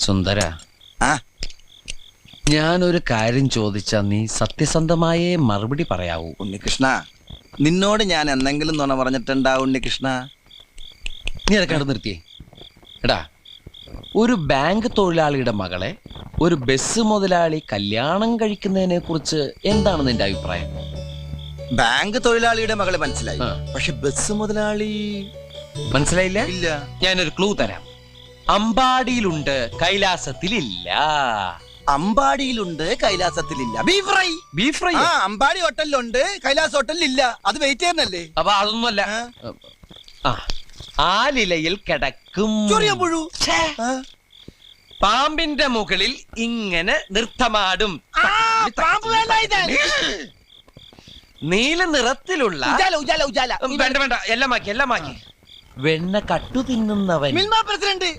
സുന്ദര, ഞാനൊരു കാര്യം ചോദിച്ചാ നീ സത്യസന്ധമായേ മറുപടി പറയാവൂ. ഉണ്ണികൃഷ്ണ, നിന്നോട് ഞാൻ എന്തെങ്കിലും നുണ പറഞ്ഞിട്ടുണ്ടാ ഉണ്ണികൃഷ്ണ? നീ അതൊക്കെ അവിടെ നിർത്തിയേ. എടാ, ഒരു ബാങ്ക് തൊഴിലാളിയുടെ മകളെ ഒരു ബസ് മുതലാളി കല്യാണം കഴിക്കുന്നതിനെ കുറിച്ച് എന്താണ് നിന്റെ അഭിപ്രായം? ബാങ്ക് തൊഴിലാളിയുടെ മകളെ മനസ്സിലായി, പക്ഷെ ബസ് മുതലാളി മനസ്സിലായില്ല? ഇല്ല. ഞാനൊരു ക്ലൂ തരാം. അമ്പാടിയിലുണ്ട്, കൈലാസത്തിലില്ല. അമ്പാടിയിലുണ്ട്, കൈലാസത്തിലില്ല. Beef fry. Beef fry Ambadi ഹോട്ടലിലുണ്ട്, കൈലാസ് ഹോട്ടലിലില്ല. അത് വെയിറ്റ് ചെയ്യുന്നല്ലേ? അപ്പൊ അതൊന്നുമല്ല. ആലിലയിൽ കിടക്കും ചൊറിയമ്പുഴു. പാമ്പിന്റെ മുകളിൽ ഇങ്ങനെ നൃത്തമാടും. നീല നിറത്തിലുള്ള വേണ്ട വേണ്ട, എല്ലാം മാക്കി. വെണ്ണ കട്ടു തിന്നുന്നവൻ. മിൽമ പ്രസിഡന്റ്.